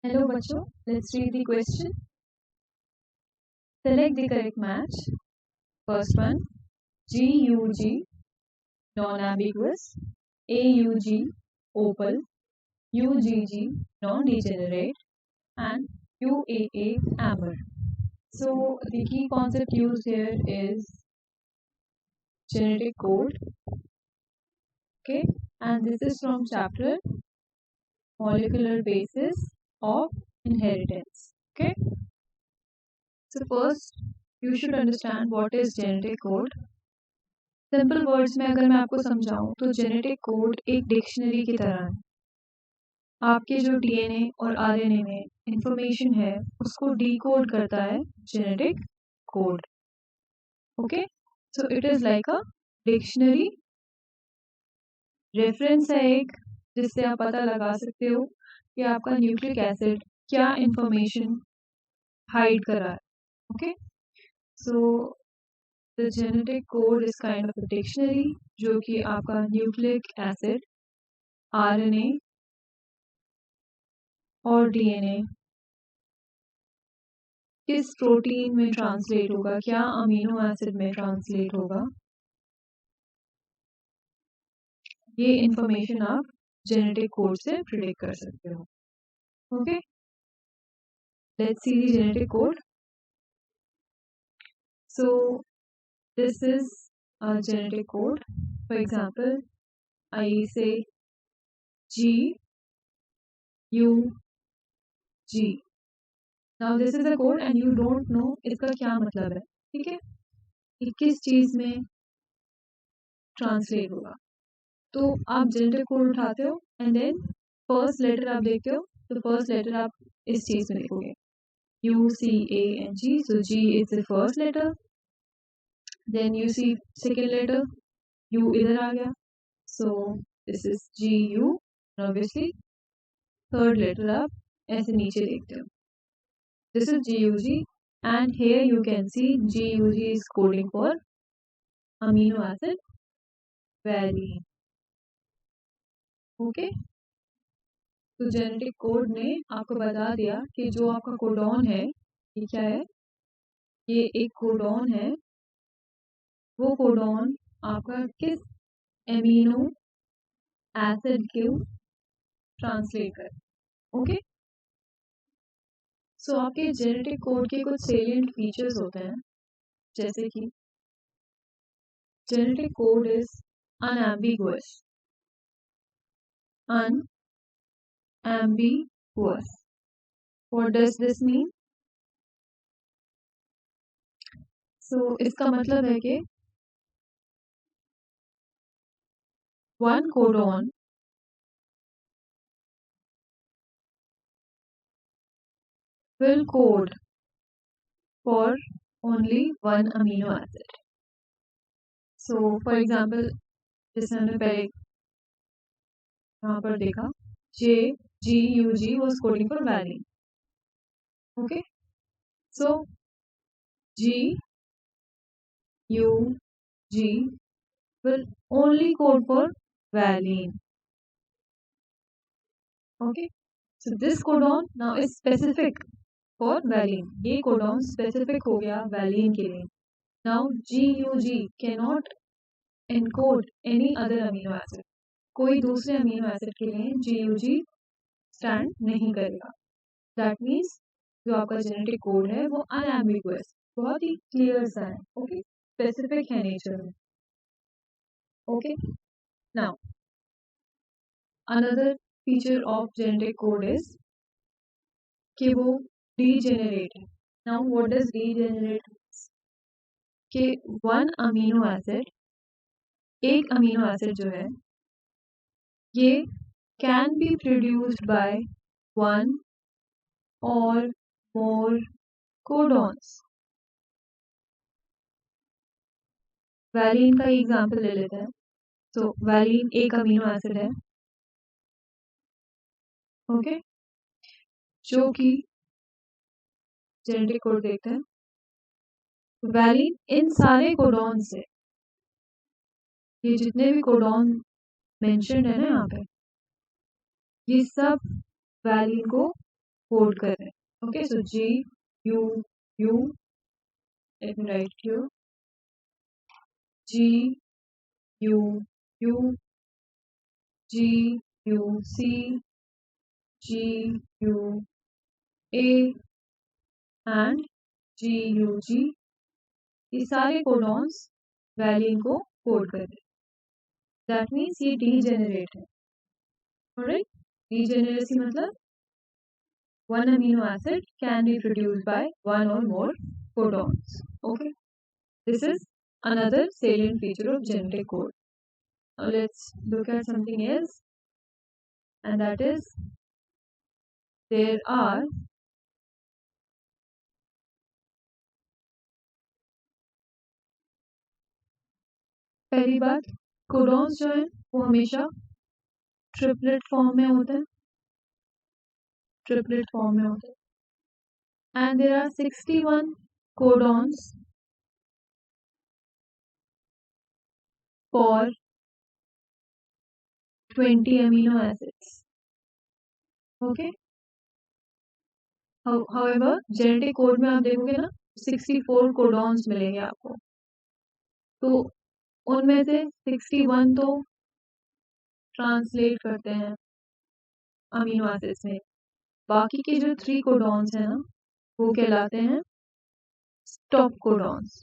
Hello बच्चों, let's read the question. Select the correct match. First one, GUG, non-ambiguous, AUG, opal, UGG, non-degenerate, and UAA, amber. So the key concept used here is genetic code, okay, and this is from chapter molecular basis of inheritance, okay. So first, you should understand what is genetic code. Simple words में अगर मैं आपको समझाऊं तो genetic code एक dictionary की तरह है। आपके जो डीएनए और आरएनए में इंफॉर्मेशन है उसको डीकोड करता है genetic code. Okay, so it is like a dictionary, reference है एक जिससे आप पता लगा सकते हो कि आपका न्यूक्लिक एसिड क्या इंफॉर्मेशन हाइड कर रहा है। Okay, so the genetic code is kind of a dictionary जो कि आपका न्यूक्लिक एसिड, आरएनए और डीएनए किस प्रोटीन में ट्रांसलेट होगा, क्या अमीनो एसिड में ट्रांसलेट होगा, ये इंफॉर्मेशन आप जेनेटिक कोड से प्रिडिक्ट कर सकते हो। Okay, let's see the genetic code. So this is a genetic code. For example, I say GUG. Now this is a code and you don't know इसका क्या मतलब है, ठीक है, ये किस चीज में ट्रांसलेट होगा। तो आप जेनेटिक कोड उठाते हो एंड देन फर्स्ट लेटर आप देखते हो, तो फर्स्ट लेटर आप इस चीज में लिखोगे UCANG, so G is the first letter, then you see second letter U इधर आ गया, so this is GU, obviously third letter आप ऐसे नीचे देखते हो, this is GUG and here you can see GUG is coding for amino acid valine. Okay, तो genetic code ने आपको बता दिया कि जो आपका कोडॉन है ये क्या है, ये एक कोडॉन है, वो कोडॉन आपका किस एमिनो एसिड को ट्रांसलेट कर। ओके, सो आपके जेनेटिक कोड के कुछ सेलिएंट फीचर्स होते हैं, जैसे कि genetic code is unambiguous. Unambiguous, what does this mean? So इसका मतलब है कि one codon will code for only one amino acid. So for example, जैसे हमने पहले यहाँ पर देखा GUG was coding for valine. Okay, so GUG will only code for valine. Okay, so this codon now is specific for valine. ये codon specific हो गया valine के लिए. Now GUG cannot encode any other amino acid. कोई दूसरे amino acid के लिए GUG stand नहीं करेगा। दैट मीन्स जो आपका जेनेटिक कोड है वो अनएम्बिगुअस, बहुत ही क्लियर सा है। ओके, स्पेसिफिक है नेचर में। Okay, now another feature of genetic code is कि वो डीजेनरेट है। Now what does degenerate? कि वन अमीनो एसिड, एक अमीनो एसिड जो है ये can be produced by one or more codons. Valine का एग्जांपल ले लेते हैं। तो वैलीन एक अमीनो एसिड है, ओके, जो कि जेनेटिक कोड देखते हैं। वैलीन इन सारे कोडॉन से, ये जितने भी कोडॉन मेंशन्ड है ना यहाँ पे, ये सब वैलीन को कोड कर रहे हैं। Okay, so G U U, let me write here, G U U, G U C, G U A and G U G, ये सारे कोडॉन्स वैलिन को कोड कर रहे हैं। दैट मीन्स ये डीजेनरेट है। ऑलराइट, डीजेनरेसी मतलब one amino acid can be produced by one or more codons. Okay, this is another salient feature of genetic code. Now let's look at something else, and that is there are पहली बात, codons जो है वो हमेशा triplet form में होते हैं, triplet form में होते हैं, and there are 61 codons for 20 amino acids. Okay, however genetic code में आप देखोगे ना 64 कोडॉन्स मिलेंगे आपको, तो उनमें से 61 तो ट्रांसलेट करते हैं अमीनो एसिड्स में, बाकी के जो 3 कोडॉन्स हैं ना वो कहलाते हैं stop codons,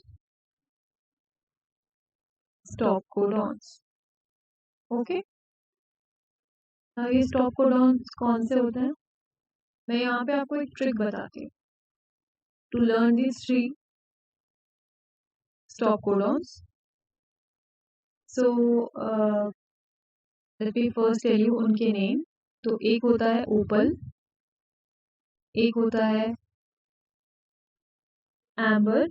stop codons. Okay, ये स्टॉप कोडॉन्स कौन से होते हैं, मैं यहाँ पे आपको एक ट्रिक बताती हूँ to learn this 3 stop codons. So let me first tell you उनके नेम। तो एक होता है ओपल, एक होता है एम्बर,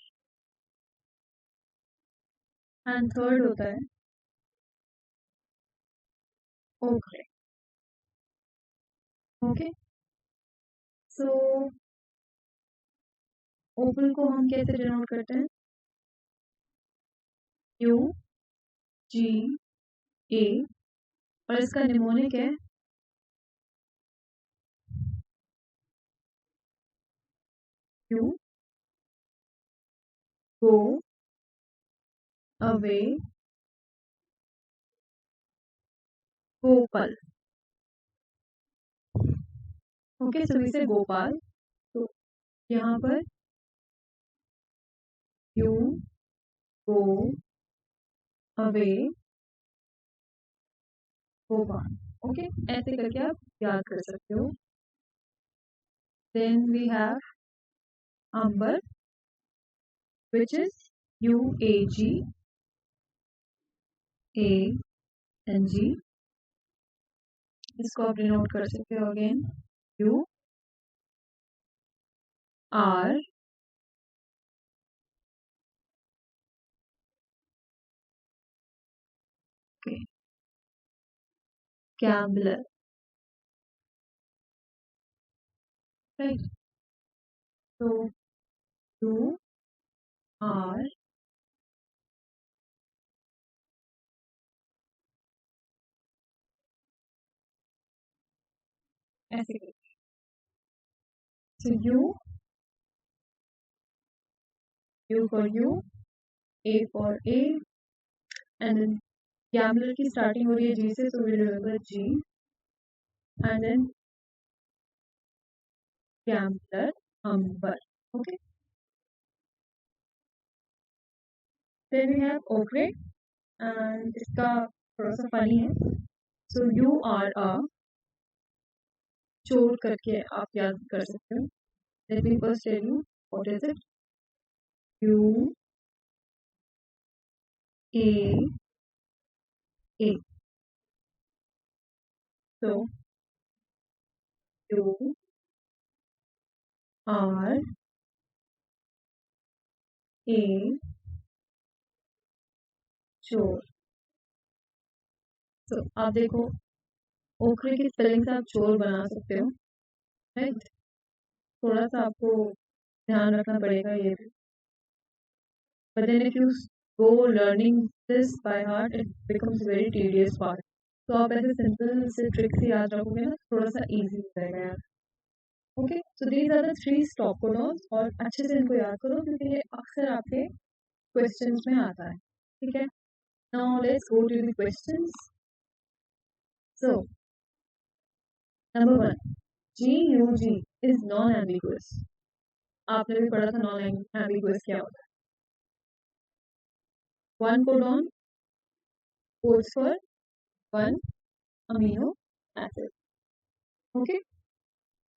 एंड थर्ड होता है ओक्रे। ओके, सो ओपल को हम कैसे डिनोट करते हैं, यू जी ए, और इसका निमोनिक है you go away Gopal. Okay, so इसे गोपाल, तो यहाँ पर you go away Gopal. Okay, ऐसे करके आप याद कर सकते हो। Then we have amber which is UAG A and G, इसको आप डिनोट कर सकते हो अगेन U R के Gambler, राइट, तो U R ऐसे करके, so U for U, A for A, and then Gambler की स्टार्टिंग हो रही है G से, so we remember G, and then Gambler Umber. Okay, then we have Okre, and इसका थोड़ा सा फनी है, so U R A चोर करके आप याद कर सकते हो। Let me first tell you what is it, U A A, so you are a चोर। तो आप देखो ओखरे की स्पेलिंग से आप चोर बना सकते हो, राइट, थोड़ा सा आपको ध्यान रखना पड़ेगा ये भी, but then if you go learning this by heart it becomes very tedious part, तो आप ऐसे सिंपल से ट्रिक्स याद रखोगे ना थोड़ा सा इजी हो जाएगा यार। Okay, so these are the 3 stop codons और अच्छे से इनको याद करो क्योंकि ये अक्सर आपके क्वेश्चंस में आता है, ठीक है। Now let's go to the questions. So number 1, GUG is non ambiguous. आपने भी पढ़ा था नॉन एम्बिगुअस क्या होता है। One codon codes for one amino acid. Okay,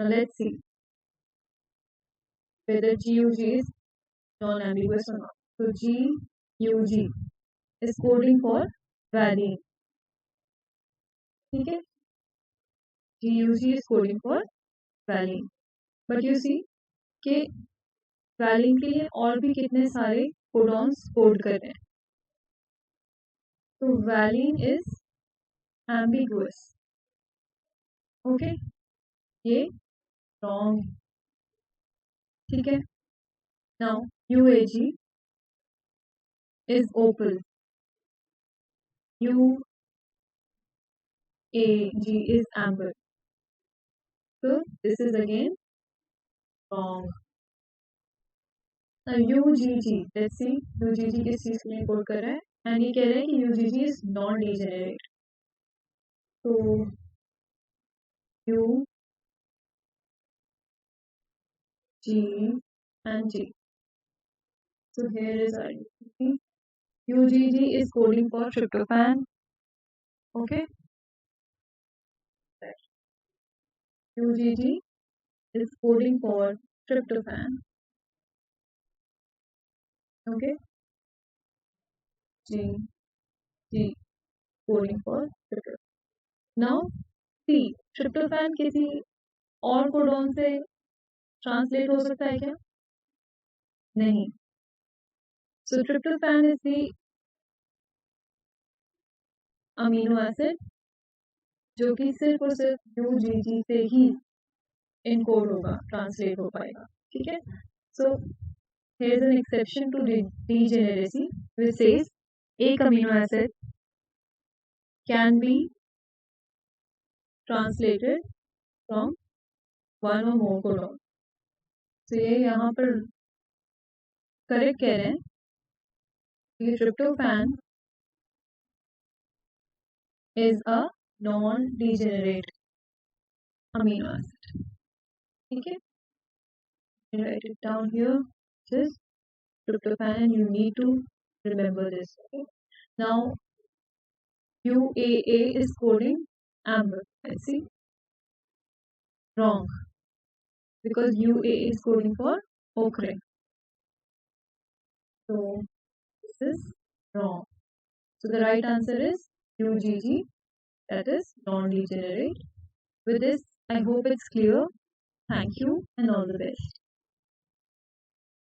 now let's see whether GUG is non-ambiguous or not. So GUG is coding for valine. ठीक है, GUG is coding for valine. But you see कि valine के लिए और भी कितने सारे codons code कर रहे हैं। तो valine is ambiguous. ओके, ये रॉन्ग, ठीक है। Now UAG is opal. UAG is amber. So this is again wrong. Now UGG, let's see UGG किस चीज के लिए कोड कर रहा है, एंड ये कह रहा है कि UGG is non degenerate. तो U G and G. So here is our UGG. UGG is coding for tryptophan. Okay. UGG is coding for tryptophan. Okay. G coding for tryptophan. Now C, tryptophan किसी और codon से translate हो सकता है क्या? नहीं। So tryptophan is the amino acid जो कि सिर्फ और सिर्फ UGG से ही इनकोड होगा, ट्रांसलेट हो पाएगा, ठीक है। सो here is an exception to degeneracy which says एक amino acid can be translated from one or more codon. तो ये यहाँ पर करेक्ट कह रहे हैं कि tryptophan is a non-degenerate amino acid. ठीक है, write it down here. This tryptophan, and you need to remember this. Okay? Now UAA is coding amber. Let's see. Wrong, because UA is coding for ochre. So this is wrong. So the right answer is UGG, that is non-degenerate. With this, I hope it's clear. Thank you and all the best.